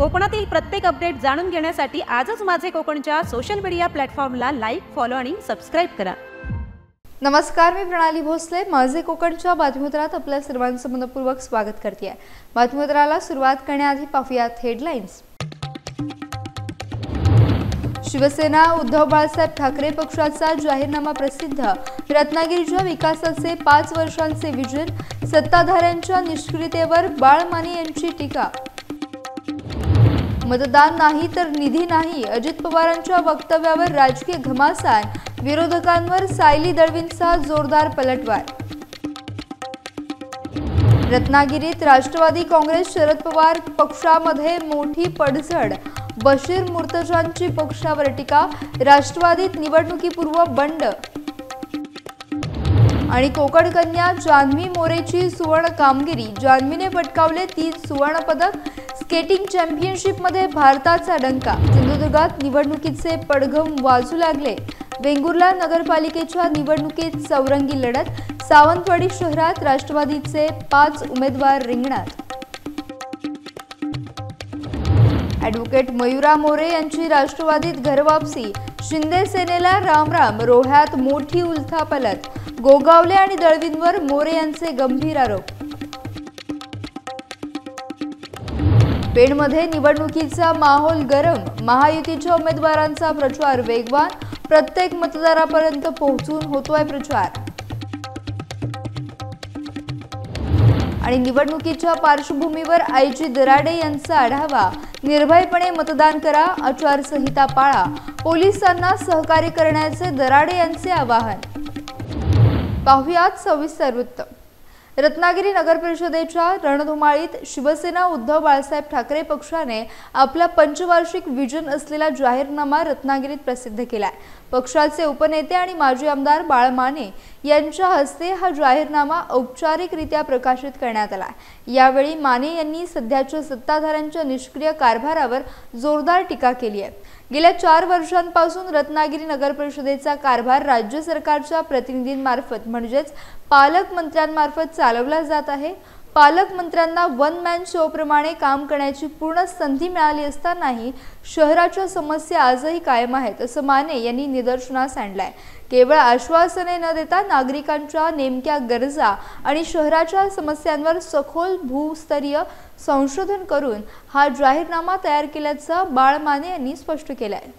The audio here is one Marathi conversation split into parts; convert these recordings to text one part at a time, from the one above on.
कोकणातील प्रत्येक अपडेट जाणून घेण्यासाठी आजच माझे कोकणच्या सोशल मीडिया प्लॅटफॉर्मला लाईक, फॉलो आणि सबस्क्राइब करा। नमस्कार, मी प्रणाली भोसले माझे कोकणच्या बातमीपत्रात आपल्या सर्वांचं मनपूर्वक स्वागत करते। बातमीपत्राला सुरुवात करण्याआधी पाहूयात हेडलाईन्स। शिवसेना उद्धव बाळासाहेब ठाकरे पक्षाचा जाहीरनामा प्रसिद्ध। रत्नागिरीच्या विकासाचे 5 वर्षांचे विजन। सत्ताधाऱ्यांच्या निष्क्रियतेवर बाळमाने यांची टीका। मतदान नाही तर निधी नाही, अजित पवारांच्या वक्तव्यावर राजकीय घमासान। विरोधकांवर सायली दळवींचा जोरदार पलटवार। रत्नागिरीत राष्ट्रवादी काँग्रेस शरद पवार पक्षामध्ये मोठी पडझड। बशीर मुर्तजांची पक्षावर टीका। राष्ट्रवादीत निवडणुकीपूर्व बंड। आणि कोकण कन्या जान्हवी मोरेची सुवर्ण कामगिरी। जान्हवीने पटकावले 3 सुवर्ण पदक। स्केटिंग चॅम्पियनशिप मध्ये भारताचा डंका। सिंधुदुर्गात निवडणुकीचे पडघम वाजू लागले। वेंगुर्ला नगरपालिकेच्या निवडणुकीत चौरंगी लढत। सावंतवाडी शहरात राष्ट्रवादीचे 5 उमेदवार रिंगणात। ॲडव्होकेट मयुरा मोरे यांची राष्ट्रवादीत घरवापसी। शिंदे सेनेला रामराम। रोह्यात मोठी उलथापालथ। गोगावले आणि दळवींवर मोरे यांचे गंभीर आरोप। पेणमध्ये निवडणुकीचा माहोल गरम। महायुतीच्या उमेदवारांचा प्रचार वेगवान। प्रत्येक मतदारापर्यंत पोहोचून होतोय प्रचार। आणि निवडणुकीच्या पार्श्वभूमीवर आयजी दराडे यांचा आढावा। निर्भयपणे मतदान करा, आचारसंहिता पाळा। पोलिसांना सहकार्य करण्याचे दराडे यांचे आवाहन। पाहुयात सविस्तर वृत्त। रत्नागिरी नगर परिषदेच्या रणधुमाळीत शिवसेना उद्धव बाळासाहेब ठाकरे पक्षाने आपला पंचवार्षिक विजन असलेला जाहीरनामा रत्नागिरीत प्रसिद्ध केलाय। पक्षाचे उपनेते आणि माजी आमदार बाळमाने यांच्या हस्ते हा जाहीरनामा औपचारिकरित्या प्रकाशित करण्यात आला। यावेळी माने यांनी सध्याच्या सत्ताधाऱ्यांच्या निष्क्रिय कारभारावर जोरदार टीका केली आहे। गेल्या 4 वर्षांपासून रत्नागिरी नगर परिषदेचा कारभार राज्य सरकारच्या प्रतिनिधींमार्फत म्हणजेच पालकमंत्र्यांमार्फत चालवला जात आहे। पालकमंत्र्यांना वन मॅन शो प्रमाणे काम करण्याची पूर्ण संधी मिळाली असतानाही शहराच्या समस्या आजही कायम आहेत असं माने यांनी निदर्शनास आणलंय। केवळ आश्वासने न देता नागरिकांच्या नेमक्या गरजा आणि शहराच्या समस्यांवर सखोल भूस्तरीय संशोधन करून हा जाहीरनामा तयार केल्याचं बाळमाने यांनी स्पष्ट केलंय।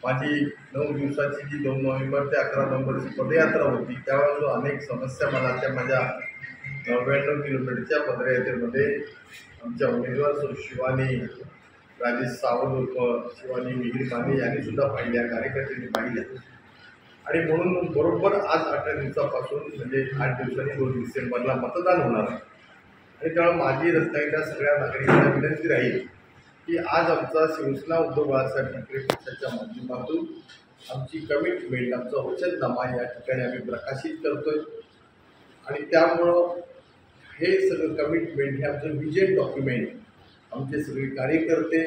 माझी 9 दिवसाची जी 2 नोव्हेंबर ते 11 नोव्हेंबरची पदयात्रा होती त्यावेळेस अनेक समस्या मला त्या माझ्या 99 किलोमीटरच्या पदयात्रेमध्ये आमच्या उमेदवार शिवानी राजेश सावंत शिवानी मिहिर माने यांनी सुद्धा पाहिल्या, कार्यकर्त्यांनी पाहिल्या। आणि म्हणून बरोबर आज 18 दिवसापासून म्हणजे 8 दिवसांनी 2 डिसेंबरला मतदान होणार आहे। आणि त्यामुळे माझी रत्नागिरीच्या सगळ्या नागरिकांना विनंती राहील की आज आमचा शिवसेना उद्धव बाळासाहेब ठाकरे पक्षाच्या माध्यमातून आमची कमिटमेंट, आमचा वचननामा या ठिकाणी आम्ही प्रकाशित करतोय। आणि त्यामुळं हे सगळं कमिटमेंट हे आमचं विजन डॉक्युमेंट आमचे सगळे कार्यकर्ते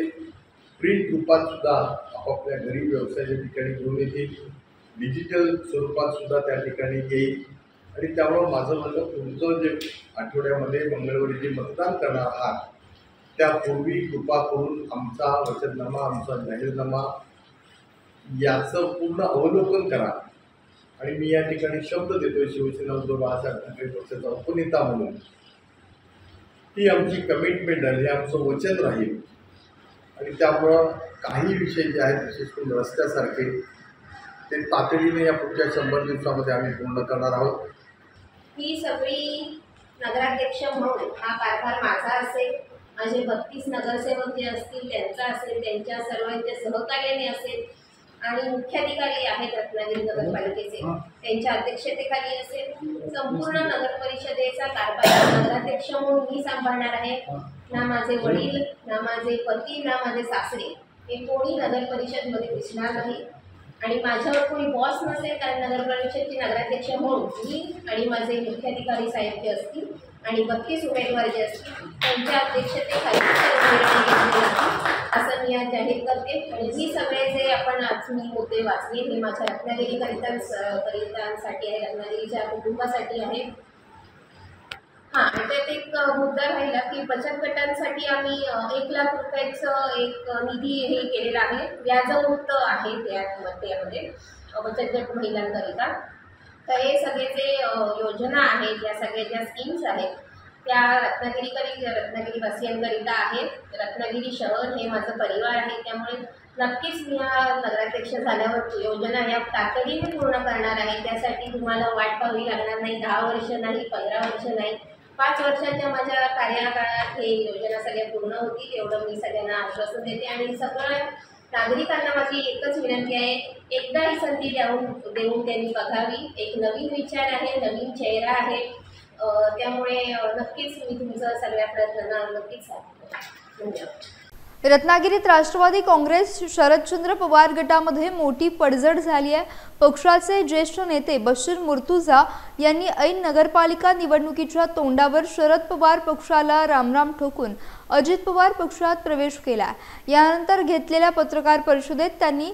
प्रिंट रूपात सुद्धा आपापल्या घरी व्यवसायाच्या ठिकाणी घेऊन येतील, डिजिटल स्वरूपात सुद्धा त्या ठिकाणी येईल। आणि त्यामुळं माझं म्हणणं पुढचं जे आठवड्यामध्ये मंगळवारी जे मतदान करणार आहात त्यापूर्वी कृपा करून आमचा वचननामा, आमचा जाहीरनामा याचं पूर्ण अवलोकन करा। आणि मी या ठिकाणी शब्द देतोय शिवसेना उद्धव बाळासाहेब ठाकरे पक्षाचा उपनेता म्हणून ही आमची कमिटमेंट आहे, हे आमचं वचन राहील। आणि त्यामुळं काही विषय जे आहेत विशेष करून रस्त्यासारखे ते तातडीने या पुढच्या 100 दिवसामध्ये आम्ही पूर्ण करणार आहोत। ही सगळी नगराध्यक्ष म्हणून हा कारभार माझा असेल, माझे 32 नगरसेवक जे असतील त्यांचा असेल, त्यांच्या सर्वांच्या सहकार्याने असेल आणि मुख्याधिकारी आहेत रत्नागिरी नगरपालिकेचे त्यांच्या अध्यक्षतेखाली असेल। संपूर्ण नगर परिषदेचा कारभार नगराध्यक्ष म्हणून मी सांभाळणार आहे। ना माझे वडील, ना माझे पती, ना माझे सासरे हे कोणी नगर परिषदमध्ये दिसणार नाही। आणि माझ्यावर कोणी बॉस नसेल, कारण नगर परिषदची नगराध्यक्ष म्हणून मी आणि माझे मुख्याधिकारी साहेब जे असतील आणि 32 उमेदवार जे असतील त्यांच्या अध्यक्षतेखाली असं मी आज जाहीर करते। आणि ही सगळे जे आपण आज मी मुद्दे वाचले हे माझ्या रत्नागिरीकरितांसाठी आहे, रत्नागिरीच्या कुटुंबासाठी आहे। हां, त्यात एक मुद्दा राहिला की बचत गटांसाठी आम्ही 1 लाख रुपयाचं एक निधी हे केलेला आहे, व्याजमुक्त आहे त्यामध्ये बचत गट महिलांकरिता. तर हे सगळे जे योजना आहेत, या सगळ्या ज्या स्कीम्स आहेत त्या रत्नागिरीवासियांकरिता आहेत. रत्नागिरी शहर हे माझं परिवार आहे, त्यामुळे नक्कीच मी हा नगराध्यक्ष झाल्यावर योजना या तातडीने पूर्ण करणार आहे. त्यासाठी तुम्हाला वाट पाहावी लागणार नाही. 10 वर्ष नाही, 15 वर्ष नाही, 5 वर्षाच्या माझ्या कार्यकाळात हे योजना सगळ्या पूर्ण होतील एवढं मी सगळ्यांना आश्वासन देते. आणि सगळ्या नागरिकांना माझी एकच विनंती आहे, एकदा ही संधी देऊन त्यांनी बघावी. एक नवीन विचार आहे, नवीन चेहरा आहे, त्यामुळे नक्कीच मी तुमचं सगळ्या प्रयत्नांना नक्कीच साथ देईन. धन्यवाद. रत्नागिरीत राष्ट्रवादी काँग्रेस शरदचंद्र पवार गटामध्ये मोठी पडझड झाली आहे. पक्षाचे ज्येष्ठ नेते बशीर मुर्तुजा यांनी ऐन नगरपालिका निवडणुकीच्या तोंडावर शरद पवार पक्षाला रामराम ठोकून अजित पवार पक्षात प्रवेश केला. यानंतर घेतलेल्या पत्रकार परिषदेत त्यांनी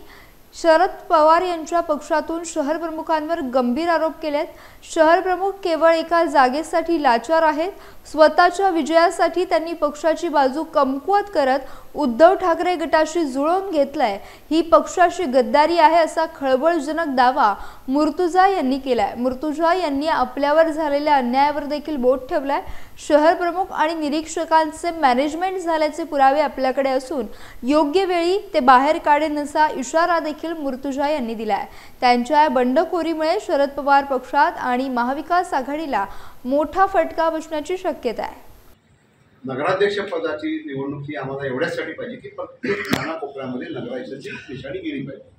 शरद पवार यांच्या पक्षातून शहर प्रमुखांवर गंभीर आरोप केलेत. शहर प्रमुख केवळ एका जागेसाठी लाचार आहेत. स्वतःच्या विजयासाठी त्यांनी पक्षाची बाजू कमकुवत करत उद्धव ठाकरे गटाशी जुळवून घेतलाय. ही पक्षाची गद्दारी आहे असा खळबळजनक दावा मुर्तुजा यांनी केलाय. मुर्तुजा यांनी आपल्यावर झालेल्या अन्यायावर देखील बोट ठेवलाय. शहर प्रमुख आणि निरीक्षकांचे मॅनेजमेंट झाल्याचे पुरावे आपल्याकडे असून योग्य वेळी ते बाहेर काढेन असा इशारा देखील मुर्तुजा यांनी दिलाय. त्यांच्या बंडखोरीमुळे शरद पवार पक्षात आणि महाविकास आघाडीला मोठा फटका बसण्याची शक्यता आहे. नगराध्यक्ष पदाची निवडणूक ही आम्हाला एवढ्यासाठी पाहिजे की प्रत्येक कानाकोपऱ्यामध्ये नगराध्यक्षाची निशाणी गेली पाहिजे.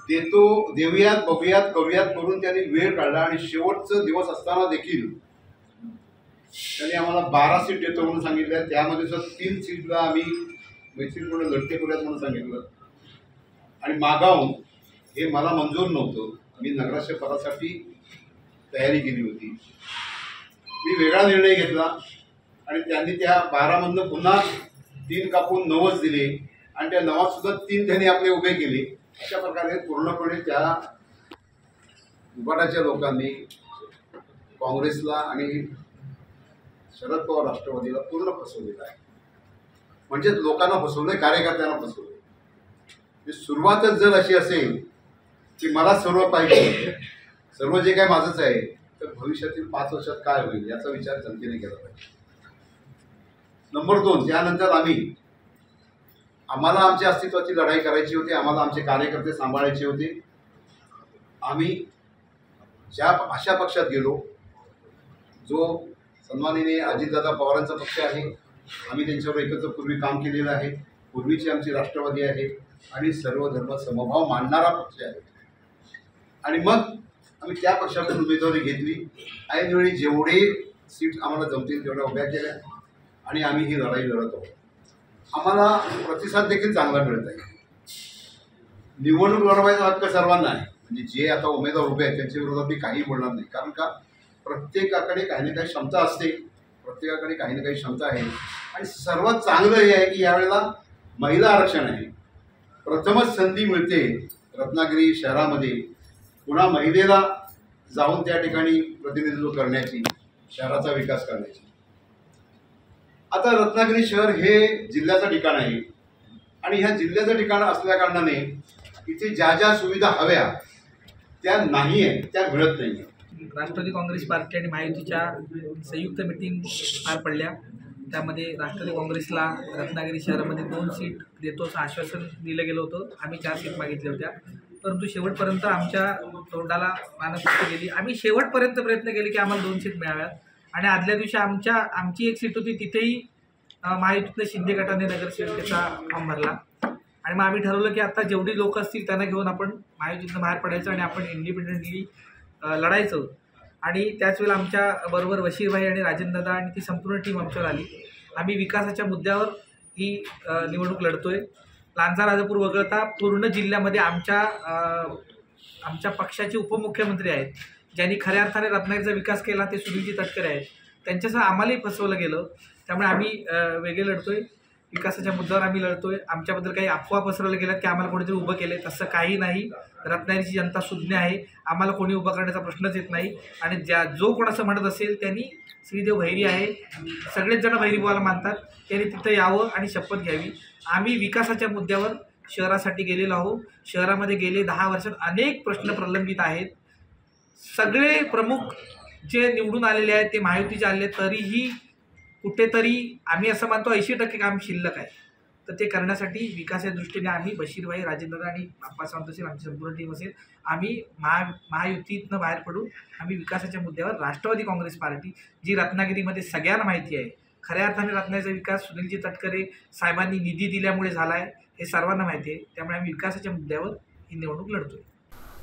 ते तो देऊयात बघूयात करूयात करून त्यांनी वेळ काढला आणि शेवटचा दिवस असताना देखील त्यांनी आम्हाला 12 सीट देतो म्हणून सांगितलं. त्यामध्ये जर 3 सीटला आम्ही मैत्रीपूर्ण लढते करूयात म्हणून सांगितलं आणि मागावून हे मला मंजूर नव्हतं. मी नगराध्यक्ष पदासाठी तयारी केली होती. मी वेगळा निर्णय घेतला आणि त्यांनी त्या 12मधनं पुन्हा 3 कापून 9च दिले आणि त्या 9त सुद्धा 3 त्यांनी आपले उभे केले. अशा प्रकारे पूर्णपणे त्या उभाटाच्या लोकांनी काँग्रेसला आणि शरद पवार राष्ट्रवादीला पूर्ण फसवलेलं आहे. म्हणजे लोकांना फसवलंय, कार्यकर्त्यांना फसवलंय. सुरुवातच जर अशी असेल की मला सर्व पाहिजे, सर्व जे काय माझंच आहे, तर भविष्यातील 5 वर्षात काय होईल याचा विचार जनतेने केला पाहिजे. नंबर 2, त्यानंतर आम्हाला आमच्या अस्तित्वाची लढाई करायची होती. आम्हाला आमचे कार्यकर्ते सांभाळायचे होते. आम्ही अशा पक्षात गेलो जो सन्माननीय अजितदादा पवारांचा पक्ष आहे. आम्ही त्यांच्यावर एकत्र पूर्वी काम केलेलं आहे. पूर्वीची आमची राष्ट्रवादी आहे आणि सर्व धर्म समभाव मानणारा पक्ष आहे. आणि मग आम्ही त्या पक्षातून उमेदवारी घेतली. ऐनवेळी जेवढे सीट आम्हाला जमतील तेवढ्या उभ्या केल्या आणि आम्ही ही लढाई लढत आहोत. आम्हाला प्रतिसाद देखील चांगला मिळत आहे. निवडणूक लढवायचा हक्क सर्वांना आहे. म्हणजे जे आता उमेदवार उभे आहेत त्यांच्या विरोधात मी काही बोलणार नाही. कारण का प्रत्येकाकडे काही ना काही क्षमता असते, प्रत्येकाकडे काही ना काही क्षमता आहे. आणि सर्वात चांगलं हे आहे की यावेळेला महिला आरक्षण आहे. प्रथमच संधी मिळते रत्नागिरी शहरामध्ये पुन्हा महिलेला जाऊन त्या ठिकाणी प्रतिनिधित्व करण्याची, शहराचा विकास करण्याची. आता रत्नागिरी शहर हे जिल्ह्याचं ठिकाण आहे आणि ह्या जिल्ह्याचं ठिकाण असल्या कारणाने इथे ज्या ज्या सुविधा हव्या त्या नाही आहेत, त्या मिळत नाही. राष्ट्रवादी काँग्रेस पार्टी आणि महायुतीच्या संयुक्त मिटिंग पार पडल्या. त्यामध्ये राष्ट्रवादी काँग्रेसला रत्नागिरी शहरामध्ये 2 सीट देतो असं आश्वासन दिलं गेलं होतं. आम्ही 4 सीट मागितल्या होत्या, परंतु शेवटपर्यंत आमच्या तोंडाला मानसिकता गेली. आम्ही शेवटपर्यंत प्रयत्न केले की आम्हाला 2 सीट मिळाव्यात आणि आदल्या दिवशी आमची 1 सीट होती, तिथेही महायुतीतल्या शिंदे गटाने नगरसेवकाचा फॉर्म भरला. आणि मग आम्ही ठरवलं की आता जेवढी लोक असतील त्यांना घेऊन आपण महायुतीतनं बाहेर पडायचं आणि आपण इंडिपेंडेंटली लढायचं. आणि त्याच वेळेला आमच्या बरोबर वशीरभाई आणि राजेंद्रदा आणि ती संपूर्ण टीम आमच्यावर आली. आम्ही विकासाच्या मुद्द्यावर ही निवडणूक लढतोय. लांजा राजापूर वगळता पूर्ण जिल्ह्यामध्ये आमच्या पक्षाचे उपमुख्यमंत्री आहेत ज्यांनी खऱ्या अर्थाने रत्नागिरीचा विकास केला, ते सुनीलजी तटकरे आहेत. त्यांच्यासह आम्हालाही फसवलं गेलं. त्यामुळे आम्ही वेगळे लढतोय. विकासाच्या मुद्द्यावर आम्ही लढतोय. आमच्याबद्दल काही अफवा पसरवल्या गेल्यात की आम्हाला कोणीतरी उभं केलं, तसं काही नाही. रत्नागिरीची जनता सुज्ञ आहे, आम्हाला कोणी उभं करण्याचा प्रश्नच येत नाही. आणि जो कोण असं म्हणत असेल त्यांनी श्रीदेव भैरी आहे, सगळेच जण भैरीबुवाला मानतात, त्यांनी तिथं यावं आणि शपथ घ्यावी. आम्ही विकासाच्या मुद्द्यावर शहरासाठी गेलेलो आहोत. शहरामध्ये गेले 10 वर्षात अनेक प्रश्न प्रलंबित आहेत. सगळे प्रमुख जे निवडून आलेले आहेत ते महायुतीचे आलेले आहेत, तरीही कुठेतरी आम्ही असं मानतो 80% काम शिल्लक आहे. तर ते करण्यासाठी विकासाच्या दृष्टीने आम्ही बशीरभाई, राजेंद्र आणि बाप्पा सावंत असेल, आमची संपूर्ण टीम असेल, आम्ही महायुतीतनं बाहेर पडू. आम्ही विकासाच्या मुद्द्यावर राष्ट्रवादी काँग्रेस पार्टी, जी रत्नागिरीमध्ये सगळ्यांना माहिती आहे, खऱ्या अर्थाने रत्नागिरीचा विकास सुनीलजी तटकरे साहेबांनी निधी दिल्यामुळे झाला आहे, हे सर्वांना माहिती आहे. त्यामुळे आम्ही विकासाच्या मुद्द्यावर ही निवडणूक लढतोय.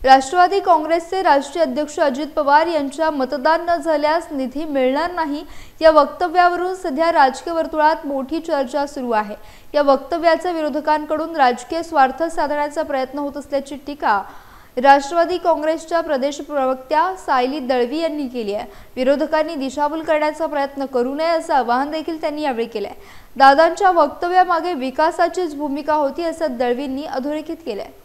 राष्ट्रवादी काँग्रेसचे राष्ट्रीय अध्यक्ष अजित पवार यांच्या मतदान न झाल्यास निधी मिळणार नाही या वक्तव्यावरून सध्या राजकीय वर्तुळात मोठी चर्चा सुरू आहे. या वक्तव्याचा विरोधकांकडून राजकीय स्वार्थ साधण्याचा प्रयत्न होत असल्याची टीका राष्ट्रवादी काँग्रेसच्या प्रदेश प्रवक्त्या सायली दळवी यांनी केली आहे. विरोधकांनी दिशाभूल करण्याचा प्रयत्न करू नये असं आवाहन देखील त्यांनी यावेळी केलं आहे. दादांच्या वक्तव्यामागे विकासाचीच भूमिका होती असं दळवींनी अधोरेखित केलं आहे.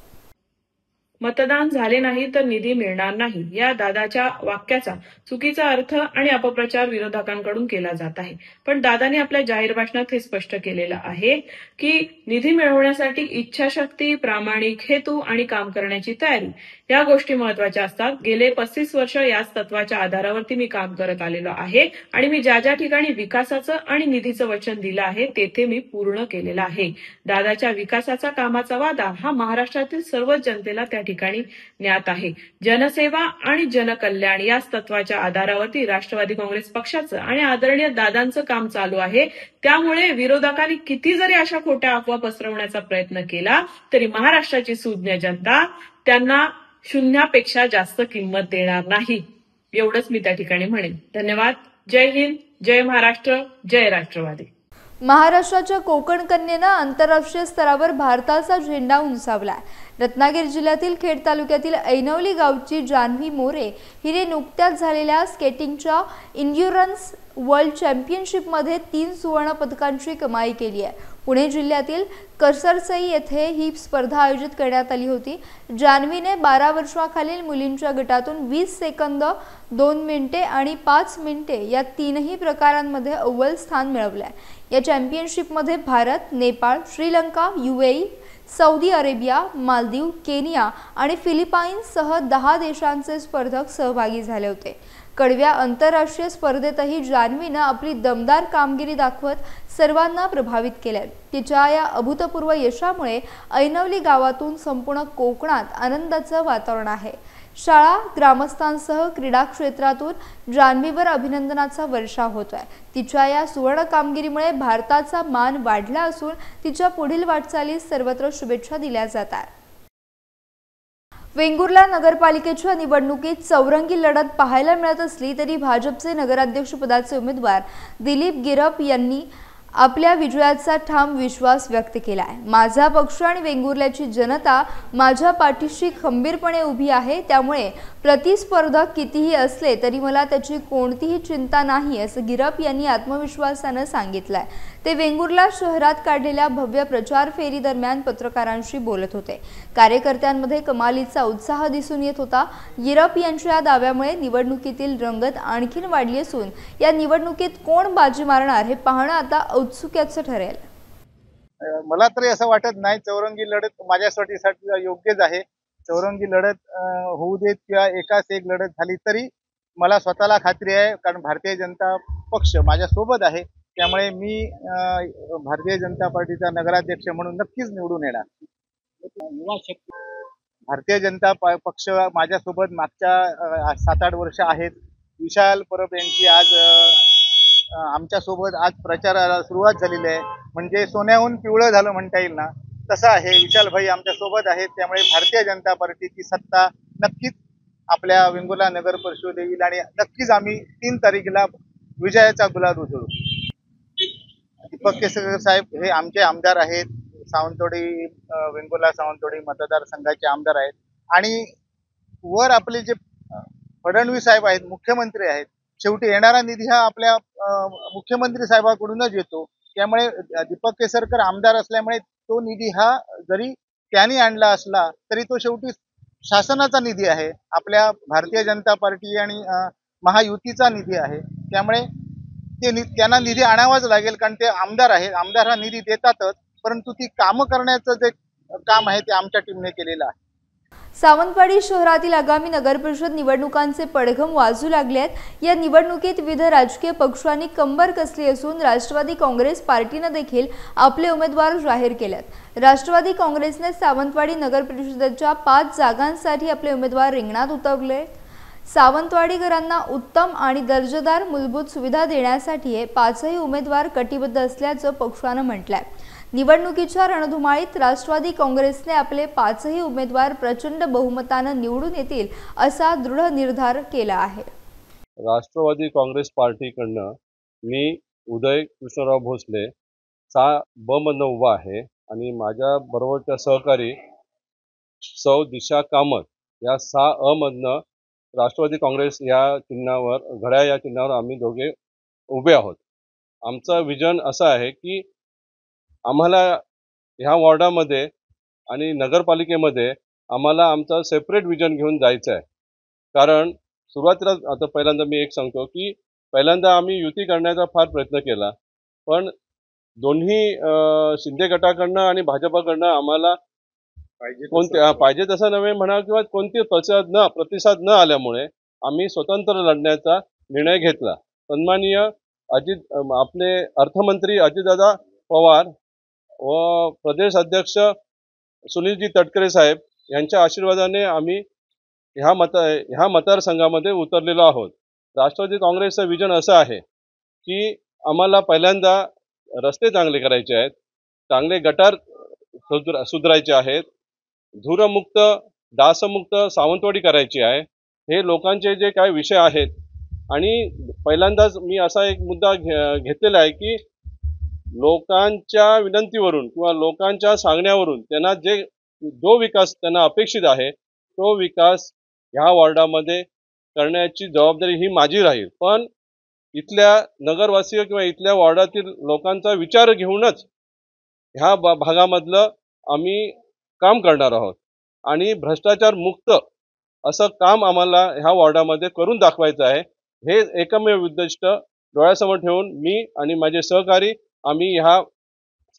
मतदान झाले नाही तर निधी मिळणार नाही या दादाच्या वाक्याचा चुकीचा अर्थ आणि अपप्रचार विरोधकांकडून केला जात आहे. पण दादाने आपल्या जाहीर भाषणात हे स्पष्ट केलेलं आहे की निधी मिळवण्यासाठी इच्छाशक्ती, प्रामाणिक हेतू आणि काम करण्याची तयारी या गोष्टी महत्वाच्या असतात. गेले 35 वर्ष याच तत्वाच्या आधारावरती मी काम करत आलेलो आहे आणि मी ज्या ज्या ठिकाणी विकासाचं आणि निधीचं वचन दिलं आहे तेथे मी पूर्ण केलेलं आहे. दादाच्या विकासाचा कामाचा वादा हा महाराष्ट्रातील सर्वच जनतेला त्या ठिकाणी ज्ञात आहे. जनसेवा आणि जनकल्याण याच तत्वाच्या आधारावरती राष्ट्रवादी काँग्रेस पक्षाचं आणि आदरणीय दादांचं काम चालू आहे. त्यामुळे विरोधकांनी किती जरी अशा खोट्या अफवा पसरवण्याचा प्रयत्न केला तरी महाराष्ट्राची सुज्ञ जनता त्यांना शून्यापेक्षा जास्त किंमत देणार नाही, एवढंच मी त्या ठिकाणी म्हणेन. धन्यवाद. जय हिंद, जय महाराष्ट्र, जय राष्ट्रवादी. महाराष्ट्राच्या कोकण कन्येनं आंतरराष्ट्रीय स्तरावर भारताचा झेंडा उंचावलाय. रत्नागिरी जिल्ह्यातील खेड तालुक्यातील ऐनवली गावची जान्हवी मोरे हिने नुकत्याच झालेल्या स्केटिंगच्या इंड्युरन्स वर्ल्ड चॅम्पियनशिपमध्ये 3 सुवर्ण पदकांची कमाई केली आहे. पुणे जिल्ह्यातील करसरसई येथे ही स्पर्धा आयोजित करण्यात आली होती. जान्हवीने 12 वर्षाखालील मुलींच्या गटातून 20 सेकंद, 2 मिनिटे आणि 5 मिनिटे या 3ही प्रकारांमध्ये अव्वल स्थान मिळवले. या चॅम्पियनशिपमध्ये Bharat, Nepal, Sri Lanka, UAE, Saudi Arabia, Maldives, Kenya आणि फिलिपाईन्ससह 10 देशांचे स्पर्धक सहभागी झाले होते. कडव्या आंतरराष्ट्रीय स्पर्धेतही जान्हवीनं आपली दमदार कामगिरी दाखवत सर्वांना प्रभावित केले. तिच्या या अभूतपूर्व यशामुळे ऐनवली गावातून संपूर्ण कोकणात आनंदाचं वातावरण आहे. शाळा, ग्रामस्थांसह क्रीडा क्षेत्रातून जान्हवीवर अभिनंदनाचा वर्षाव होतोय. तिच्या या सुवर्ण कामगिरीमुळे भारताचा मान वाढला असून तिच्या पुढील वाटचालीस सर्वत्र शुभेच्छा दिल्या जात आहेत. वेंगुर्ला नगरपालिकेच्या निवडणुकीत चौरंगी लढत पाहायला मिळत असली तरी भाजपचे नगराध्यक्षपदाचे उमेदवार दिलीप गिरप यांनी आपल्या विजयाचा ठाम विश्वास व्यक्त केला आहे. माझा पक्ष आणि वेंगुर्ल्याची जनता माझ्या पाठीशी खंबीरपणे उभी आहे, त्यामुळे प्रतिस्पर्धक कितीही असले तरी मला त्याची कोणतीही चिंता नाही असं गिरप यांनी आत्मविश्वासाने सांगितलं आहे. ते वेंगुर्ला शहरात काढलेल्या भव्य प्रचार फेरी दरम्यान पत्रकारांशी बोलत होते. कार्यकर्त्यांमध्ये कमालीचा उत्साह दिसून येत होता. गिरप यांच्या दाव्यामुळे निवडणुकीतील रंगत आणखीन वाढली असून या निवडणुकीत कोण बाजी मारणार हे पाहणं आता औत्सुक्याचं ठरेल. मला तरी असं वाटत नाही चौरंगी लढत माझ्यासाठी योग्यच आहे. चौरंगी लढत होऊ देत किंवा एकाच एक लढत झाली तरी मला स्वतःला खात्री आहे, कारण भारतीय जनता पक्ष माझ्या सोबत आहे. त्यामुळे मी भारतीय जनता पार्टीचा नगराध्यक्ष म्हणून नक्कीच निवडून येणार. भारतीय जनता पक्ष माझ्यासोबत मागच्या 7-8 वर्ष आहेत. विशाल परब यांची आज आमच्यासोबत आज प्रचाराला सुरुवात झालेली आहे. म्हणजे सोन्याहून पिवळं झालं म्हणता येईल ना, तसं आहे. विशाल भाई आमच्यासोबत आहेत. त्यामुळे भारतीय जनता पार्टीची सत्ता नक्कीच आपल्या वेंगुर्ला नगर परिषद येईल आणि नक्कीच आम्ही 3 तारखेला विजयाचा गुलाल उधळू. दीपक केसरकर साहेब हे आमचे आमदार आहेत. सावंतवाडी, वेंगुर्ला सावंतवाडी मतदारसंघाचे आमदार आहेत. आणि वर आपले जे फडणवीस साहेब आहेत, मुख्यमंत्री आहेत. शेवटी येणारा निधी हा आपल्या मुख्यमंत्री साहेबांकडूनच येतो. त्यामुळे दीपक केसरकर आमदार असल्यामुळे तो निधी हा जरी त्यांनी आणला असला तरी तो शेवटी शासनाचा निधी आहे, आपल्या भारतीय जनता पार्टी आणि महायुतीचा निधी आहे. त्यामुळे त्यांना निधी आणावाच लागेल, कारण ते आमदार आहेत. आमदार हा निधी देतातच, परंतु ती कामं करण्याचं जे काम आहे ते आमच्या टीमने केलेलं आहे. सावंतवाडी शहरातील आगामी नगरपरिषद निवडणुकांचे पडघम वाजू लागले आहेत. या निवडणुकीत विविध राजकीय पक्षांनी कंबर कसली असून राष्ट्रवादी काँग्रेस पार्टीने देखील आपले उमेदवार जाहीर केलेत. राष्ट्रवादी काँग्रेसने सावंतवाडी नगरपरिषदेच्या 5 जागांसाठी आपले उमेदवार रिंगणात उतरले. सावंतवाडीकरांना उत्तम आणि दर्जेदार मूलभूत सुविधा देण्यासाठी हे 5ही उमेदवार कटिबद्ध असल्याचं पक्षानं म्हटलंय. निवडणुकीच्या रणधुमाळीत राष्ट्रवादी काँग्रेसने आपले 5ही उमेदवार प्रचंड बहुमतानं निवडून येतील असा दृढ निर्धार केला आहे. राष्ट्रवादी काँग्रेस पार्टीकडनं मी उदय कृष्णराव भोसले 6 ब मधनं उभा आहे आणि माझ्या बरोबरच्या सहकारी सौ दिशा कामत या 6 अ मधनं राष्ट्रवादी काँग्रेस या चिन्हावर, घड्याळ या चिन्हावर आम्ही दोघे उभे आहोत. आमचं विजन असं आहे की आम्हाला ह्या वॉर्डामध्ये आणि नगरपालिकेमध्ये आम्हाला आमचं सेपरेट विजन घेऊन जायचं आहे. कारण सुरुवातीला आता पहिल्यांदा मी एक सांगतो की पहिल्यांदा आम्ही युती करण्याचा फार प्रयत्न केला, पण दोन्ही शिंदे गटाकडनं आणि भाजपाकडनं आम्हाला पाहिजे तसं नव्हे म्हणा किंवा कोणते प्रतिसाद न आल्यामुळे आम्ही स्वतंत्र लढण्याचा निर्णय घेतला. सन्माननीय आपले अर्थमंत्री अजितदादा पवार व प्रदेश अध्यक्ष सुनीलजी तटकरे साहेब यांच्या आशीर्वादाने आम्ही ह्या मतदारसंघामध्ये उतरलेलो आहोत. राष्ट्रवादी काँग्रेसचं विजन असं आहे की आम्हाला पहिल्यांदा रस्ते चांगले करायचे आहेत, चांगले गटार सुधारायचे आहेत, धूरमुक्त डासमुक्त सावंतवाडी करायची आहे. हे लोकांचे जे काही विषय आहेत आणि पहिल्यांदाच मी असा एक मुद्दा घेतलेला आहे की लोकांच्या विनंतीवरून किंवा लोकांच्या सांगण्यावरून त्यांना जो विकास त्यांना अपेक्षित आहे तो विकास ह्या वॉर्डामध्ये करण्याची जबाबदारी ही माझी राहील. पण इथल्या नगरवासीय किंवा इथल्या वॉर्डातील लोकांचा विचार घेऊनच ह्या भागामधलं आम्ही काम करणार आहोत आणि भ्रष्टाचार मुक्त असं काम आम्हाला ह्या वॉर्डामध्ये करून दाखवायचं आहे. हे एकमेव उद्दिष्ट डोळ्यासमोर ठेवून मी आणि माझे सहकारी आम्ही ह्या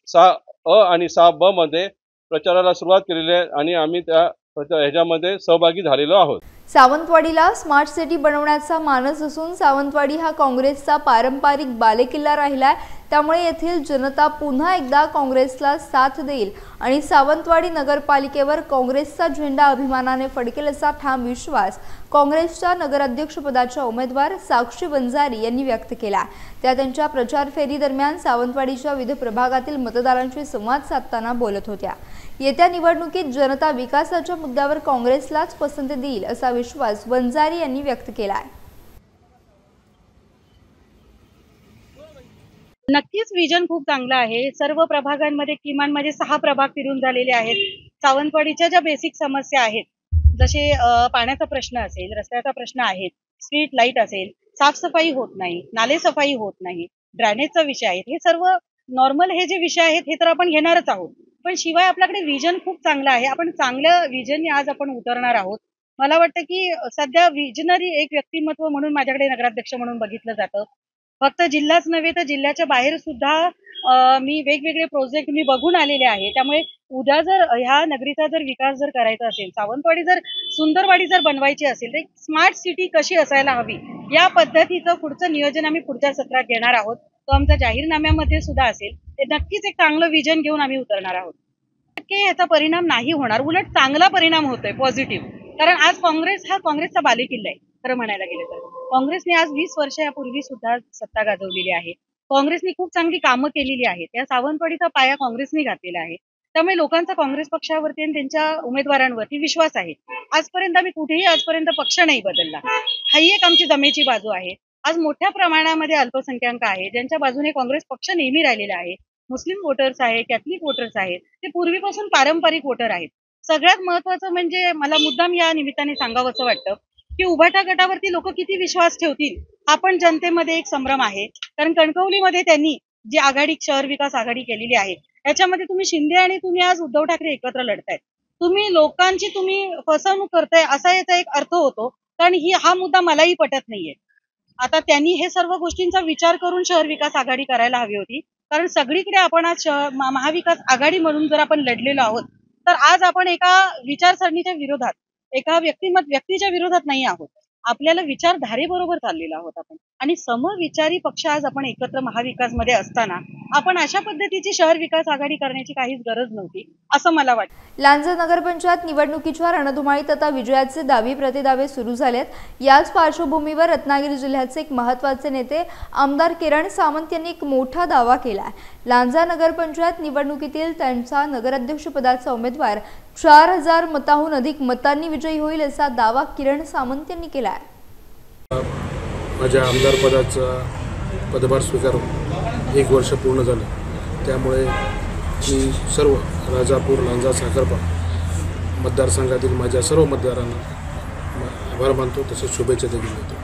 6 अ आणि 6 ब मध्ये प्रचाराला सुरुवात केलेली आहे आणि आम्ही ह्याच्यामध्ये सहभागी झालेलो आहोत. सावंतवाडीला स्मार्ट सिटी बनवण्याचा मानस असून सावंतवाडी हा काँग्रेसचा पारंपरिक बालेकिल्ला राहिलाय. त्यामुळे येथील जनता पुन्हा एकदा काँग्रेसला साथ देईल आणि सावंतवाडी नगरपालिकेवर काँग्रेसचा झेंडा अभिमानाने फडकेल असा ठाम विश्वास काँग्रेसच्या नगराध्यक्षपदाच्या उमेदवार साक्षी वंजारी यांनी व्यक्त केला. त्या त्यांच्या प्रचार फेरी दरम्यान सावंतवाडीच्या विविध प्रभागातील मतदारांशी संवाद साधताना बोलत होत्या. येत्या निवडणुकीत जनता विकासाच्या मुद्द्यावर काँग्रेसलाच पसंती देईल असा विश्वास वंजारी यांनी व्यक्त केला आहे. नक्कीच विजन खूप चांगलं आहे. सर्व प्रभागांमध्ये किमान माझे 6 प्रभाग फिरून झालेले आहेत. सावंतवाडीच्या ज्या बेसिक समस्या आहेत, जसे पाण्याचा प्रश्न असेल, रस्त्याचा प्रश्न आहे, स्ट्रीट लाईट असेल, साफसफाई होत नाही, नाले सफाई होत नाही, ड्रेनेजचा विषय आहे, हे सर्व नॉर्मल हे जे विषय आहेत हे तर आपण घेणारच आहोत. पण शिवाय आपल्याकडे विजन खूप चांगलं आहे. आपण चांगल्या विजनने आज आपण उतरणार आहोत. मला वाटतं की सध्या विजनरी एक व्यक्तिमत्व म्हणून माझ्याकडे नगराध्यक्ष म्हणून बघितलं जातं. फक्त जिल्हाच नव्हे तर जिल्ह्याच्या बाहेर सुद्धा मी वेगवेगळे प्रोजेक्ट मी बघून आलेले आहे. त्यामुळे उद्या जर ह्या नगरीचा जर विकास जर करायचा असेल, सावंतवाडी जर सुंदरवाडी जर बनवायची असेल तर स्मार्ट सिटी कशी असायला हवी या पद्धतीचं पुढचं नियोजन आम्ही पुढच्या सत्रात घेणार आहोत. तो आमच्या जाहीरनाम्यामध्ये सुद्धा असेल. ते नक्कीच एक चांगलं विजन घेऊन आम्ही उतरणार आहोत. नक्की याचा परिणाम नाही होणार, उलट चांगला परिणाम होतोय पॉझिटिव्ह. कारण आज काँग्रेस हा काँग्रेसचा बालेकिल्ला आहे. खरं म्हणायला गेलं तर काँग्रेसने आज 20 वर्षापूर्वी सुद्धा सत्ता गाजवलेली आहे. काँग्रेसने खूप चांगली कामं केलेली आहेत. या सावंतवाडीचा पाया काँग्रेसने घातलेला आहे. त्यामुळे लोकांचा काँग्रेस पक्षावरती आणि त्यांच्या उमेदवारांवरती विश्वास आहे. आजपर्यंत आम्ही कुठेही आजपर्यंत पक्ष नाही बदलला. ही एक आमची जमेची बाजू आहे. आज मोठ्या प्रमाणामध्ये अल्पसंख्याक आहे ज्यांच्या बाजूने काँग्रेस पक्ष नेहमी राहिलेला आहे. मुस्लिम वोटर्स आहे, कॅथलिक वोटर्स आहेत, ते पूर्वीपासून पारंपरिक वोटर आहेत. सगळ्यात महत्वाचं म्हणजे मला मुद्दाम या निमित्ताने सांगावंसं वाटतं की उभाटा गटावरती लोक किती विश्वास ठेवतील. आपण जनतेमध्ये एक संभ्रम आहे. कारण कणकवलीमध्ये त्यांनी जी आघाडी शहर विकास आघाडी केलेली आहे याच्यामध्ये तुम्ही शिंदे आणि तुम्ही आज उद्धव ठाकरे एकत्र लढतायत. तुम्ही लोकांची फसवणूक करताय असा याचा एक अर्थ होतो. कारण हा मुद्दा मलाही पटत नाहीये. आता त्यांनी हे सर्व गोष्टींचा विचार करून शहर विकास आघाडी करायला हवी होती. कारण सगळीकडे आपण आज महाविकास आघाडी म्हणून जर आपण लढलेलो आहोत तर आज आपण एका विचारसरणीच्या विरोधात, एका व्यक्तीच्या विरोधात नाही आहोत. आपल्याला विचारधारेबरोबर चाललेलो आहोत आपण. आणि समविचारी पक्ष आज आपण एकत्र महाविकासमध्ये असताना आपण अशा पद्धतीची शहर विकास आघाडी करण्याची काहीच गरज नव्हती असं मला वाटतं. लांजा नगरपंचायत निवडणुकीच्या रणधुमाळीत आता विजयाचे दावे प्रतिदावे सुरू झालेत. याच पार्श्वभूमीवर रत्नागिरी जिल्ह्याचे एक महत्त्वाचे नेते आमदार किरण सामंत यांनी एक मोठा दावा केलाय. लांजा नगरपंचायत निवडणुकीतील त्यांचा नगराध्यक्षपदाचा उमेदवार 4000 मतांहून अधिक मतांनी विजयी होईल असा दावा किरण सामंत यांनी केला आहे. माझ्या आमदारपदाचा पदभार स्वीकारून 1 वर्ष पूर्ण झालं. त्यामुळे मी सर्व राजापूर, लांजा, साखरपा मतदारसंघातील माझ्या सर्व मतदारांना आभार मानतो, तसेच शुभेच्छा देखील देतो.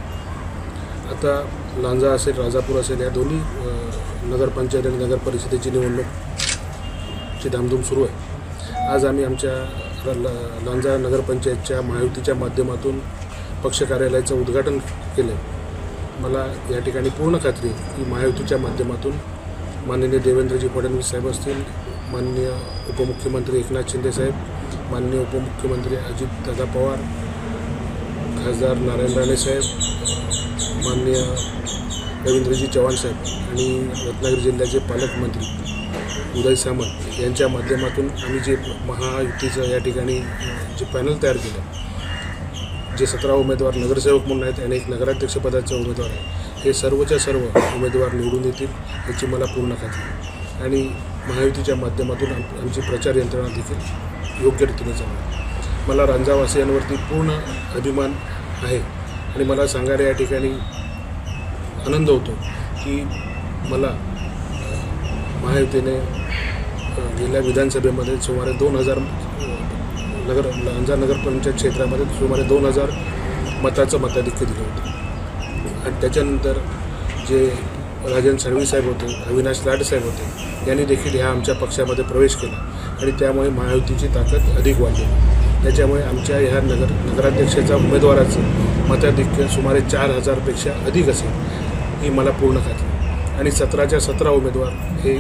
आता लांजा असेल, राजापूर असेल, या दोन्ही नगरपंचायत आणि नगरपरिषदेची निवडणूकची धामधूम सुरू आहे. आज आम्ही आमच्या लांजा नगरपंचायतच्या महायुतीच्या माध्यमातून पक्ष कार्यालयाचं उद्घाटन केलं. मला या ठिकाणी पूर्ण खात्री आहे की महायुतीच्या माध्यमातून माननीय देवेंद्रजी फडणवीस साहेब असतील, माननीय उपमुख्यमंत्री एकनाथ शिंदे साहेब, माननीय उपमुख्यमंत्री अजितदादा पवार, खासदार नारायण राणे साहेब, माननीय रवींद्रजी चव्हाण साहेब आणि रत्नागिरी जिल्ह्याचे पालकमंत्री उदय सामंत यांच्या माध्यमातून आम्ही जे महायुतीचं या ठिकाणी जे पॅनल तयार केलं, जे 17 उमेदवार नगरसेवक म्हणून आहेत आणि एक नगराध्यक्षपदाचा उमेदवार आहे, हे सर्वच्या सर्व उमेदवार निवडून येतील याची मला पूर्ण खात्री आहे. आणि महायुतीच्या माध्यमातून आमची प्रचार यंत्रणा देखील योग्य रीतीने चालणार. मला रांजावासियांवरती पूर्ण अभिमान आहे आणि मला सांगायला या ठिकाणी आनंद होतो की मला महायुतीने गेल्या विधानसभेमध्ये सुमारे 2000 लांजा नगरपंचायत क्षेत्रामध्ये सुमारे 2000 मताचं मताधिक्य दिलं होतं. आणि त्याच्यानंतर जे राजन साळवी साहेब होते, अविनाश लाड साहेब होते, यांनी देखील ह्या आमच्या पक्षामध्ये प्रवेश केला आणि त्यामुळे महायुतीची ताकद अधिक वाढली. त्याच्यामुळे आमच्या ह्या नगराध्यक्षाच्या उमेदवाराचं मताधिक्य सुमारे 4000पेक्षा अधिक असेल ही मला पूर्ण खात्री. आणि 17च्या 17 उमेदवार हे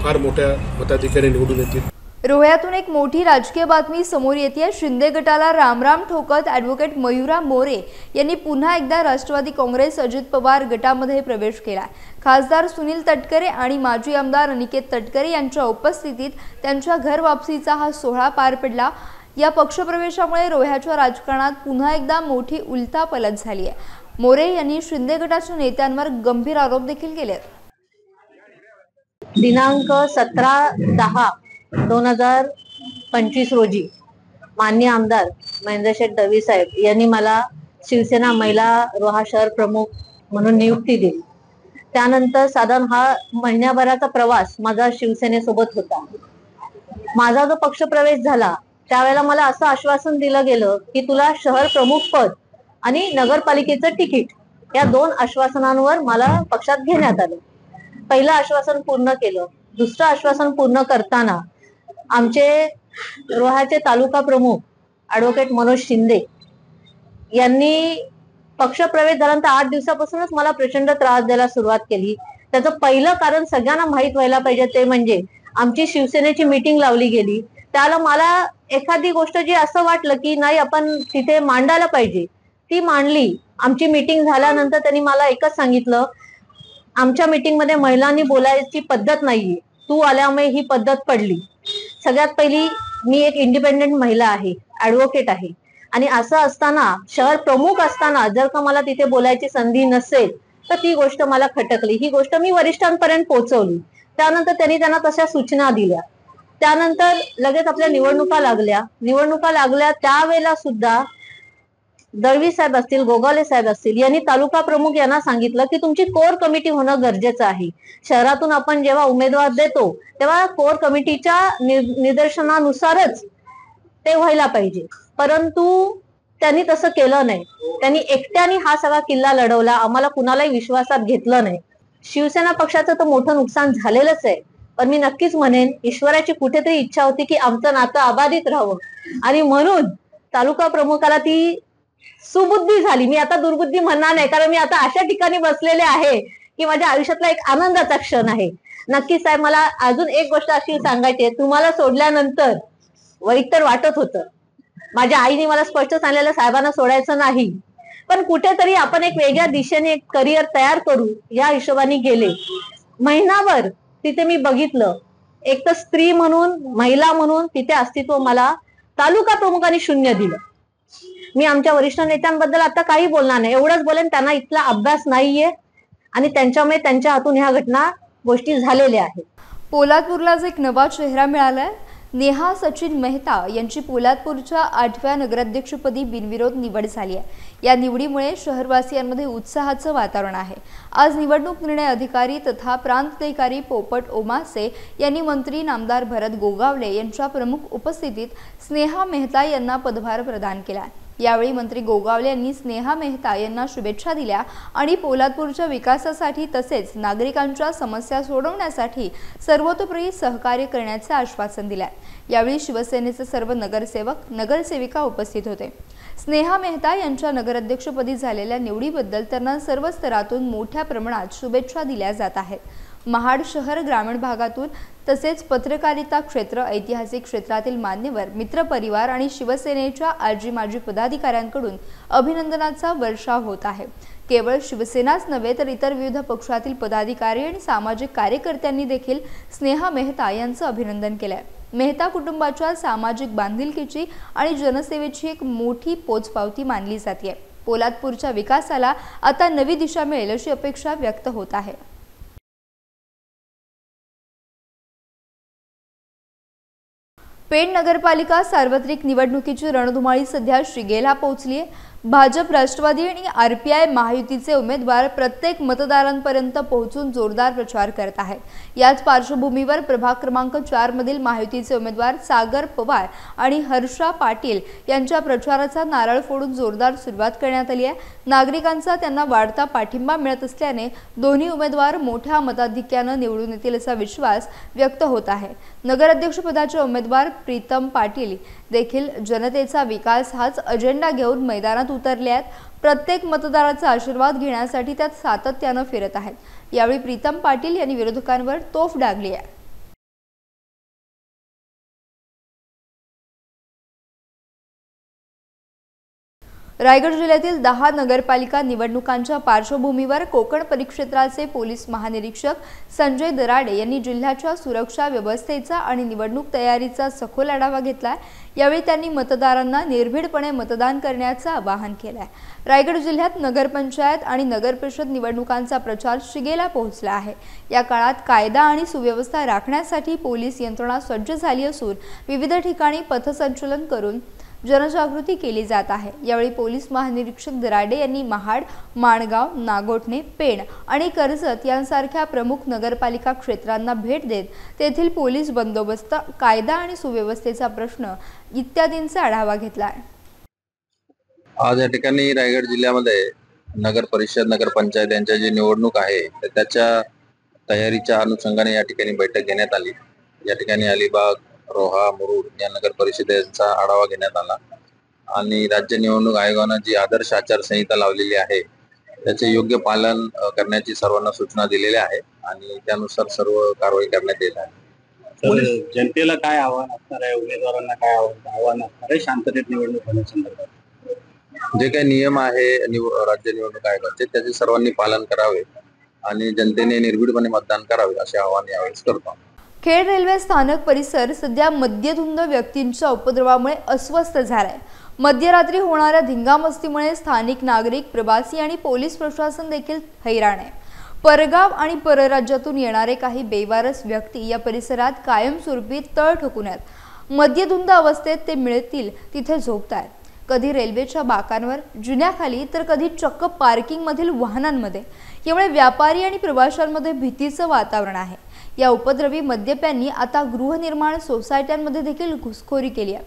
फार मोठ्या मताधिक्याने निवडून येतील. रोह्यातून एक मोठी राजकीय बातमी समोर येते. शिंदे गटाला रामराम ठोकत ॲडव्होकेट मयुरा मोरे यांनी पुन्हा एकदा राष्ट्रवादी काँग्रेस अजित पवार गटामध्ये प्रवेश केला. खासदार सुनील तटकरे आणि माजी आमदार अनिकेत तटकरे यांच्या उपस्थितीत त्यांच्या घर वापसीचा हा सोहळा पार पडला. या पक्षप्रवेशामुळे रोह्याच्या राजकारणात पुन्हा एकदा मोठी उलथापालथ झाली आहे. मोरे यांनी शिंदे गटाच्या नेत्यांवर गंभीर आरोप देखील केले. दिनांक 17/10/2025 रोजी माननीय आमदार महेंद्रशेठ दळवी साहेब यांनी मला शिवसेना महिला रोहा शहर प्रमुख म्हणून नियुक्ती दिली. त्यानंतर साधारण हा महिन्याभराचा प्रवास माझा शिवसेनेसोबत होता. माझा जो पक्षप्रवेश झाला त्यावेळेला मला असं आश्वासन दिलं गेलं की तुला शहर प्रमुख पद आणि नगरपालिकेचं तिकीट या 2 आश्वासनांवर मला पक्षात घेण्यात आलं. पहिलं आश्वासन पूर्ण केलं. दुसरं आश्वासन पूर्ण करताना आमचे रोह्याचे तालुका प्रमुख ॲडव्होकेट मनोज शिंदे यांनी पक्षप्रवेश झाल्यानंतर 8 दिवसापासूनच मला प्रचंड त्रास द्यायला सुरुवात केली. त्याचं पहिलं कारण सगळ्यांना माहीत व्हायला पाहिजे ते म्हणजे आमची शिवसेनेची मीटिंग लावली गेली. त्याला मला एखादी गोष्ट जी असं वाटलं की नाही आपण तिथे मांडायला पाहिजे ती मांडली. आमची मीटिंग झाल्यानंतर त्यांनी मला एकच सांगितलं, आमच्या मीटिंगमध्ये महिलांनी बोलायची पद्धत नाहीये, तू आल्यामुळे ही पद्धत पडली. सगळ्यात पहिली मी एक इंडिपेंडेंट महिला आहे, ॲडव्होकेट आहे आणि असं असताना शहर प्रमुख असताना जर का मला तिथे बोलायची संधी नसेल तर ती गोष्ट मला खटकली. ही गोष्ट मी वरिष्ठांपर्यंत पोहोचवली. त्यानंतर त्यांना तशा सूचना दिल्या. त्यानंतर लगेच आपल्या निवडणुका लागल्या. त्यावेळेला सुद्धा दळवी साहेब असतील, गोगावले साहेब असतील यांनी तालुका प्रमुख यांना सांगितलं की तुमची कोर कमिटी होणं गरजेचं आहे. शहरातून आपण जेव्हा उमेदवार देतो तेव्हा कोर कमिटीच्या निदर्शनानुसारच ते व्हायला पाहिजे. परंतु त्यांनी तसं केलं नाही. त्यांनी एकट्याने हा सगळा किल्ला लढवला. आम्हाला कुणालाही विश्वासात घेतलं नाही. शिवसेना पक्षाचं तर मोठं नुकसान झालेलंच आहे, पण मी नक्कीच म्हणेन ईश्वराची कुठेतरी इच्छा होती की आमचं नातं अबाधित राहावं आणि म्हणून तालुका प्रमुखाला ती सुबुद्धी झाली. मी आता दुर्बुद्धी म्हणणार नाही, कारण मी आता अशा ठिकाणी बसलेले आहे की माझ्या आयुष्यातला एक आनंदाचा क्षण आहे. नक्कीच साहेब, मला अजून एक गोष्ट अशी सांगायची आहे. तुम्हाला सोडल्यानंतर वाईट तर वाटत होतं. माझ्या आईने मला स्पष्ट सांगितलेलं साहेबांना सोडायचं नाही, पण कुठेतरी आपण एक वेगळ्या दिशेने एक करिअर तयार करू या हिशोबाने गेले. महिनाभर तिथे मी बघितलं, एक तर स्त्री म्हणून, महिला म्हणून तिथे अस्तित्व मला तालुका प्रमुखांनी शून्य दिलं. मी आमच्या वरिष्ठ नेत्यांबद्दल आता काही बोलणार नाही, एवढंच बोलेन त्यांना इथला अभ्यास नाहीये आणि त्यांच्यामुळे त्यांच्या हातून ह्या घटना गोष्टी झालेल्या आहेत. पोलादपूरलाच एक नवा चेहरा मिळालाय. नेहा सचिन मेहता यांची पोलादपूरच्या 8व्या नगराध्यक्षपदी बिनविरोध निवड झाली आहे. या निवडीमुळे शहरवासियांमध्ये उत्साहाचं वातावरण आहे. आज निवडणूक निर्णय अधिकारी तथा प्रांताधिकारी पोपट ओमासे यांनी मंत्री नामदार भरत गोगावले यांच्या प्रमुख उपस्थितीत स्नेहा मेहता यांना पदभार प्रदान केला. यावेळी मंत्री गोगावले यांनी स्नेहा मेहता यांना शुभेच्छा दिल्या आणि पोलादपूरच्या विकासासाठी तसेच नागरिकांच्या समस्या सोडवण्यासाठी सर्वतोपरी सहकार्य करण्याचे आश्वासन दिले. यावेळी शिवसेनेचे सर्व नगरसेवक नगरसेविका उपस्थित होते. स्नेहा मेहता यांच्या नगराध्यक्षपदी झालेल्या निवडीबद्दल त्यांना सर्व स्तरातून मोठ्या प्रमाणात शुभेच्छा दिल्या जात आहेत. महाड शहर ग्रामीण भागातून तसेच पत्रकारिता क्षेत्र, ऐतिहासिक क्षेत्रातील मान्यवर, मित्रपरिवार आणि शिवसेनेच्या आजी माजी पदाधिकाऱ्यांकडून अभिनंदनाचा वर्षाव होत आहे. केवळ शिवसेनाच नव्हे तर इतर विविध पक्षातील पदाधिकारी आणि सामाजिक कार्यकर्त्यांनी देखील स्नेहा मेहता यांचं अभिनंदन केलंय. मेहता कुटुंबाच्या सामाजिक बांधिलकीची आणि जनसेवेची एक मोठी पोचपावती मानली जाते. पोलादपूरच्या विकासाला आता नवी दिशा मिळेल अशी अपेक्षा व्यक्त होत आहे. पेण नगरपालिका सार्वत्रिक निवडणुकीची रणधुमाळी सध्या शिगेला पोहोचली आहे. भाजप, राष्ट्रवादी आणि आरपीआय महायुतीचे उमेदवार प्रत्येक मतदारांपर्यंत पोहोचून जोरदार प्रचार करत आहेत. याच पार्श्वभूमीवर प्रभाग क्रमांक 4 मधील महायुतीचे उमेदवार सागर पवार आणि हर्षा पाटील यांच्या प्रचाराचा नारळ फोडून जोरदार सुरुवात करण्यात आली आहे. नागरिकांचा त्यांना वाढता पाठिंबा मिळत असल्याने दोन्ही उमेदवार मोठ्या मताधिक्याने निवडून येतील असा विश्वास व्यक्त होत आहे. नगराध्यक्षपदाचे उमेदवार प्रीतम पाटील देखील जनतेचा विकास हाच अजेंडा घेऊन मैदानात उतरले आहेत. प्रत्येक मतदाराचा आशीर्वाद घेण्यासाठी त्यात सातत्याने फिरत आहेत. यावेळी प्रीतम पाटील यांनी विरोधकांवर तोफ डागली आहे. रायगड जिल्ह्यातील 10 नगरपालिका निवडणुकांच्या पार्श्वभूमीवर कोकण परिक्षेत्राचे पोलीस महानिरीक्षक संजय दराडे यांनी जिल्ह्याच्या सुरक्षा व्यवस्थेचा आणि निवडणूक तयारीचा सखोल आढावा घेतला. यावेळी त्यांनी मतदारांना निर्भीडपणे मतदान करण्याचं आवाहन केलं. रायगड जिल्ह्यात नगरपंचायत आणि नगरपरिषद निवडणुकांचा प्रचार शिगेला पोहोचला आहे. या काळात कायदा आणि सुव्यवस्था राखण्यासाठी पोलीस यंत्रणा सज्ज झाली असून विविध ठिकाणी पथसंचलन करून जनजागृती केली जात आहे. यावेळी पोलीस महानिरीक्षक दराडे यांनी महाड, माणगाव, नागोठणे, पेण आणि कर्जत यांसारख्या प्रमुख नगरपालिका क्षेत्रांना भेट देत तेथील पोलीस बंदोबस्त, कायदा आणि सुव्यवस्थेचा प्रश्न इत्यादींचा आढावा घेतला. आज या ठिकाणी रायगड जिल्ह्यामध्ये नगर परिषद, नगरपंचायत यांच्या जी निवडणूक आहे तर त्याच्या तयारीच्या अनुषंगाने या ठिकाणी बैठक घेण्यात आली. या ठिकाणी अलिबाग, रोहा, मुरुड या नगर परिषदेचा आढावा घेण्यात आला आणि राज्य निवडणूक आयोगाने जी आदर्श आचारसंहिता लावलेली आहे त्याचे योग्य पालन करण्याची सर्वांना सूचना दिलेल्या आहे आणि त्यानुसार सर्व कारवाई करण्यात येत आहे. जनतेला काय आव्हान असणार आहे, उमेदवारांना काय आव्हान असणार आहे शांततेत निवडणूक होण्यासंदर्भात? जे काही नियम आहे राज्य निवडणूक आयोगाचे त्याचे सर्वांनी पालन करावे आणि जनतेने निर्भीडपणे मतदान करावे असे आवाहन यावेळेस करतो. खेड रेल्वे स्थानक परिसर सध्या मद्यधुंद व्यक्तींच्या उपद्रवामुळे अस्वस्थ झालाय. मध्यरात्री होणाऱ्या धिंगामस्तीमुळे स्थानिक नागरिक, प्रवासी आणि पोलीस प्रशासन देखील हैराण आहे. परगाव आणि परराज्यातून येणारे काही बेवारस व्यक्ती या परिसरात कायमस्वरूपी तळ ठोकून आहेत. मद्यधुंद अवस्थेत ते मिळतील तिथे झोपतायत. कधी रेल्वेच्या बाकांवर, जुन्याखाली तर कधी चक्क पार्किंग मधील वाहनांमध्ये. यामुळे व्यापारी आणि प्रवाशांमध्ये भीतीचं वातावरण आहे. या उपद्रवी मद्यप्यांनी आता गृहनिर्माण सोसायट्यांमध्ये देखील घुसखोरी केली आहे.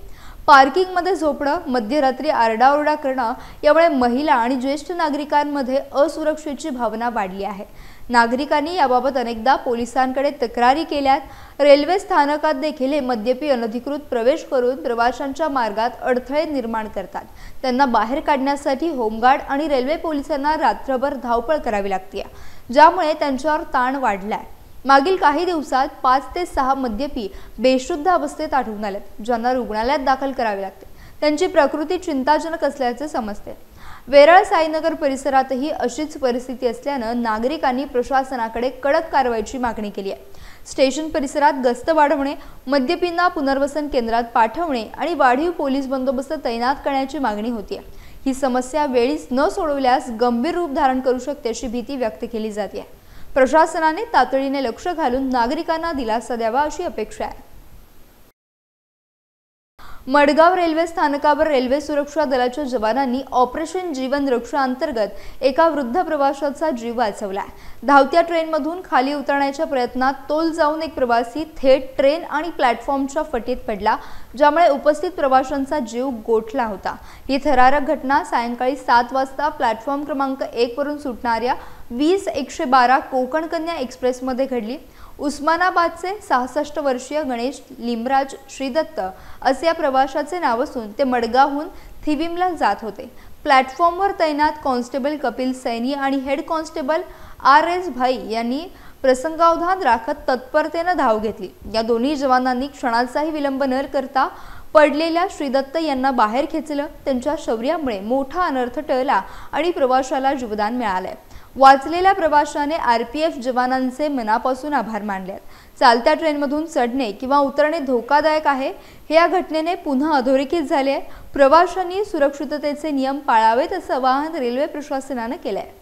पार्किंग मध्ये झोपणं, मध्यरात्री आरडाओरडा करणं यामुळे महिला आणि ज्येष्ठ नागरिकांमध्ये असुरक्षेची भावना वाढली आहे. नागरिकांनी याबाबत अनेकदा पोलिसांकडे तक्रारी केल्यात। रेल्वे स्थानकात देखील हे मद्यपी अनधिकृत प्रवेश करून प्रवाशांच्या मार्गात अडथळे निर्माण करतात। त्यांना बाहेर काढण्यासाठी होमगार्ड आणि रेल्वे पोलिसांना रात्रभर धावपळ करावी लागते, ज्यामुळे त्यांच्यावर ताण वाढलाय। मागील काही दिवसात 5 ते 6 मद्यपी बेशुद्ध अवस्थेत आढळून आलेत, ज्यांना रुग्णालयात दाखल करावे लागते। त्यांची प्रकृती चिंताजनक असल्याचे समजते। वेरळ साईनगर परिसरातही अशीच परिस्थिती असल्यानं नागरिकांनी प्रशासनाकडे कडक कारवाईची मागणी केली आहे। स्टेशन परिसरात गस्त वाढवणे, मद्यपींना पुनर्वसन केंद्रात पाठवणे आणि वाढीव पोलीस बंदोबस्त तैनात करण्याची मागणी होती। ही समस्या वेळीच न सोडवल्यास गंभीर रूप धारण करू शकते अशी भीती व्यक्त केली जाते। प्रशासनाने तातडीने लक्ष घालून नागरिकांना दिलासा द्यावा अशी अपेक्षा आहे। मडगाव रेल्वे स्थानकावर रेल्वे सुरक्षा दलाच्या जवानांनी ऑपरेशन जीवन रक्षा अंतर्गत एका वृद्ध प्रवाशाचा जीव वाचवला। धावत्या ट्रेनमधून खाली उतरण्याच्या प्रयत्नात तोल जाऊन एक प्रवासी थेट ट्रेन आणि प्लॅटफॉर्मच्या फटीत पडला, ज्यामुळे उपस्थित प्रवाशांचा जीव गोठला होता। ही थरारक घटना सायंकाळी 7 वाजता प्लॅटफॉर्म क्रमांक 1 वरून सुटणाऱ्या 20-112 कोकण कन्या एक्सप्रेसमध्ये घडली। उस्मानाबादचे 66 वर्षीय गणेश लिमराज श्रीदत्त असे या प्रवाशाचे नाव असून ते मडगावहून थिविमला जात होते। प्लॅटफॉर्मवर तैनात कॉन्स्टेबल कपिल सैनी आणि हेड कॉन्स्टेबल RS भाई यांनी प्रसंगावधान राखत तत्परतेने धाव घेतली। या दोन्ही जवानांनी क्षणाचाही विलंब न करता पडलेल्या श्रीदत्त यांना बाहेर खेचलं। त्यांच्या शौर्यामुळे मोठा अनर्थ टळला आणि प्रवाशाला जीवदान मिळाले। वाचलेल्या प्रवाशाने RPF जवानांचे मनापासून आभार मानले। चालत्या ट्रेनमधून चढणे किंवा उतरणे धोकादायक आहे, हे या घटनेने पुन्हा अधोरेखित झाले आहे। प्रवाशांनी सुरक्षिततेचे नियम पाळावेत असं आवाहन रेल्वे प्रशासनाने केले आहे।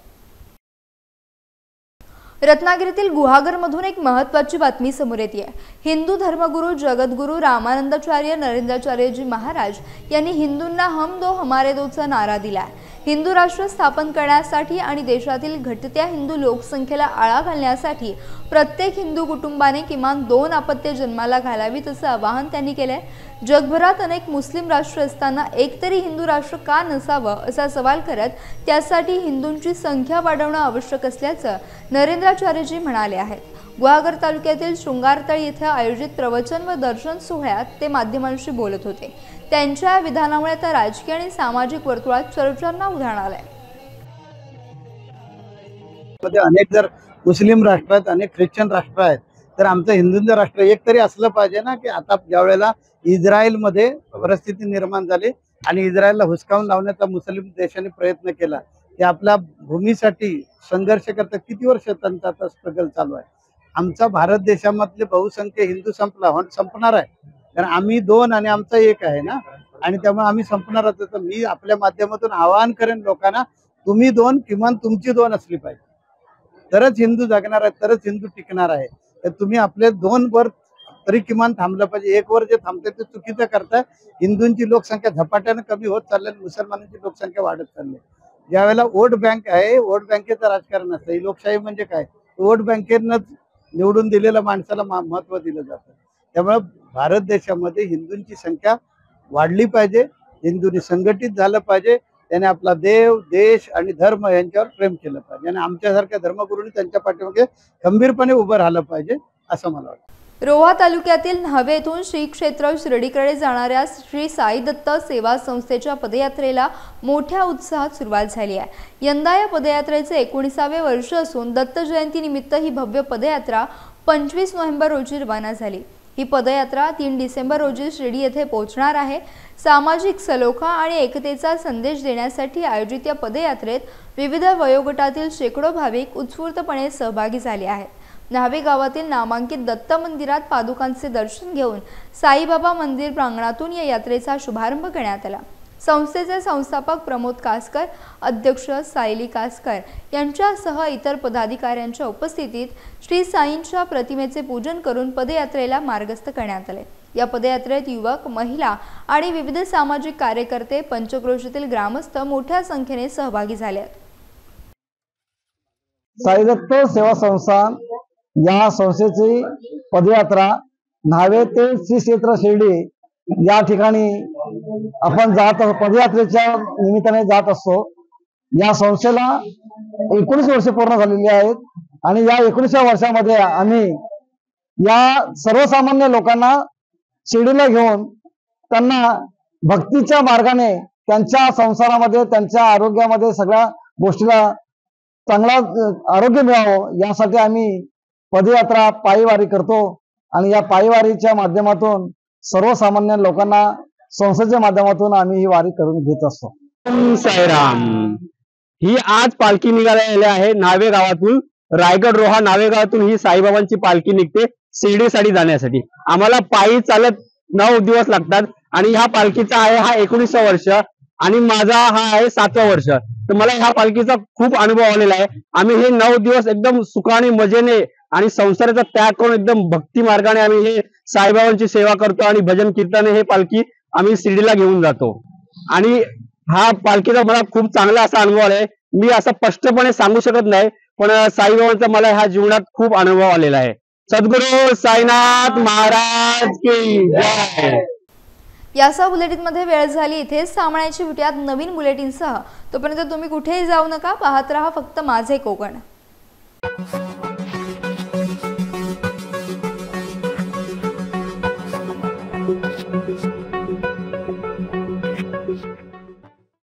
रत्नागिरीतील गुहागरमधून एक महत्त्वाची बातमी समोर येते आहे। हिंदू धर्मगुरू जगद्गुरू रामानंदाचार्य नरेंद्राचार्यजी महाराज यांनी हिंदूंना हम दो हमारे दोचा नारा दिला। हिंदू राष्ट्र स्थापन करण्यासाठी आणि देशातील घटत्या हिंदू लोकसंख्येला आळा घालण्यासाठी प्रत्येक हिंदू कुटुंबाने किमान 2 अपत्ये जन्माला घालावीत असं आवाहन त्यांनी केलंय। जगभरात अनेक मुस्लिम राष्ट्र असताना एक तरी हिंदू राष्ट्र का नसावं असा सवाल करत त्यासाठी हिंदूंची संख्या वाढवणं आवश्यक असल्याचं नरेंद्राचार्यजी म्हणाले आहेत। गुहागर तालुक्यातील शृंगारतळ येथे आयोजित प्रवचन व दर्शन सोहळ्यात ते माध्यमांशी बोलत होते। त्यांच्या विधानामुळे आता राजकीय आणि सामाजिक वर्तुळात चर्चांना उधाण आलंय। अनेक जर मुस्लिम राष्ट्र आहेत, अनेक ख्रिश्चन राष्ट्र आहेत, तर आमचं हिंदूंचं राष्ट्र एक तरी असलं पाहिजे ना, की आता ज्या वेळेला इस्रायलमध्ये परिस्थिती निर्माण झाली आणि इस्रायलला हुसकावून लावण्याचा मुस्लिम देशाने प्रयत्न केला, ते आपल्या भूमीसाठी संघर्ष करतात। किती वर्ष त्यांचा स्ट्रगल चालू आहे। आमचा भारत देशामधले बहुसंख्य हिंदू संपणार आहे, कारण आम्ही 2 आणि आमचा 1 आहे ना, आणि त्यामुळे आम्ही संपणार आहोत। तर मी आपल्या माध्यमातून आवाहन करेन लोकांना, तुम्ही 2 किमान तुमची 2 असली पाहिजे, तरच हिंदू जगणार आहे, तरच हिंदू टिकणार आहे। तर तुम्ही आपले 2 वर तरी किमान थांबलं पाहिजे। 1 वर जे थांबते ते चुकीचं करताय। हिंदूंची लोकसंख्या झपाट्याने कमी होत चालली, मुसलमानांची लोकसंख्या वाढत चालली। ज्यावेळेला वोट बँक आहे, वोट बँकेचं राजकारण असतं। ही लोकशाही म्हणजे काय, वोट बँकेनं निवडून दिलेल्या माणसाला महत्त्व दिलं जातं। त्यामुळे भारत देशामध्ये हिंदूंची संख्या वाढली पाहिजे, हिंदूंनी संघटित झालं पाहिजे, त्याने आपला देव, देश आणि धर्म यांच्यावर प्रेम केलं पाहिजे आणि आमच्यासारख्या धर्मगुरूंनी त्यांच्या पाठीमागे खंबीरपणे उभं राहिलं पाहिजे असं मला वाटतं। रोहा तालुक्यातील न्हावे येथून श्री क्षेत्र शिर्डीकडे जाणाऱ्या श्री साई दत्त सेवा संस्थेच्या पदयात्रेला मोठ्या उत्साहात सुरुवात झाली आहे। यंदा या पदयात्रेचे 19वे वर्ष असून दत्त जयंती निमित्त ही भव्य पदयात्रा 25 नोव्हेंबर रोजी रवाना झाली। ही पदयात्रा 3 डिसेंबर रोजी शिर्डी येथे पोहोचणार आहे। सामाजिक सलोखा आणि एकतेचा संदेश देण्यासाठी आयोजित या पदयात्रेत विविध वयोगटातील शेकडो भाविक उत्स्फूर्तपणे सहभागी झाले आहेत। न्हावे गावातील नामांकित दत्त मंदिरात पादुकांचे दर्शन घेऊन साईबाबा मंदिर प्रांगणातून या यात्रेचा शुभारंभ करण्यात आला। संस्थेचे संस्थापक प्रमोद कासकर, अध्यक्ष सायली कासकर यांच्यासह इतर पदाधिकाऱ्यांच्या उपस्थितीत श्री साईंच्या प्रतिमेचे पूजन करून पदयात्रेला मार्गस्थ करण्यात आले। या पदयात्रेत युवक, महिला आणि विविध सामाजिक कार्यकर्ते, पंचक्रोशीतील ग्रामस्थ मोठ्या संख्येने सहभागी झाले आहेत। साई दत्त सेवा संस्थान या संस्थेची पदयात्रा न्हावे ते श्री क्षेत्र शिर्डी या ठिकाणी आपण पदयात्रेच्या निमित्ताने जात असतो। या संस्थेला 19 वर्षे पूर्ण झालेली आहेत आणि या 19व्या वर्षामध्ये आम्ही या सर्वसामान्य लोकांना शिर्डीला घेऊन त्यांना भक्तीच्या मार्गाने त्यांच्या संसारामध्ये, त्यांच्या आरोग्यामध्ये, सगळ्या गोष्टीला चांगला आरोग्य मिळावं यासाठी आम्ही पदयात्रा, पायीवारी करतो आणि या पायीवारीच्या माध्यमातून सर्वसामान्य लोकांना संस्थेच्या माध्यमातून आम्ही ही वारी करून घेत असतो. साईराम. ही आज पालखी निघालेली आहे नावे गावातून. रायगड रोहा नावे गावातून ही साईबाबांची पालखी निघते शिर्डीसाठी जाण्यासाठी. आम्हाला पायी चालत 9 दिवस लागतात आणि ह्या पालखीचा आहे हा 19वा वर्ष आणि माझा हा आहे 7वा वर्ष. तर मला ह्या पालखीचा खूप अनुभव आलेला आहे. आम्ही हे 9 दिवस एकदम सुखाने, मजेने आणि संसाराचा त्याग करून एकदम भक्ती मार्गाने आम्ही हे साईबाबांची सेवा करतो आणि भजन कीर्तने हे पालखी आम्ही शिर्डीला घेऊन जातो. आणि हा पालखीचा मला खूप चांगला असा अनुभव आलाय. मी असं स्पष्टपणे सांगू शकत नाही, पण साईबाबांचा मला ह्या जीवनात खूप अनुभव आलेला आहे. सद्गुरू साईनाथ महाराज की जय. यासह बुलेटिनमध्ये वेळ झाली. इथेच थांबण्याची भेटूयात नवीन बुलेटिनसह. तोपर्यंत तुम्ही कुठेही जाऊ नका. पाहत रहा फक्त माझे कोकण.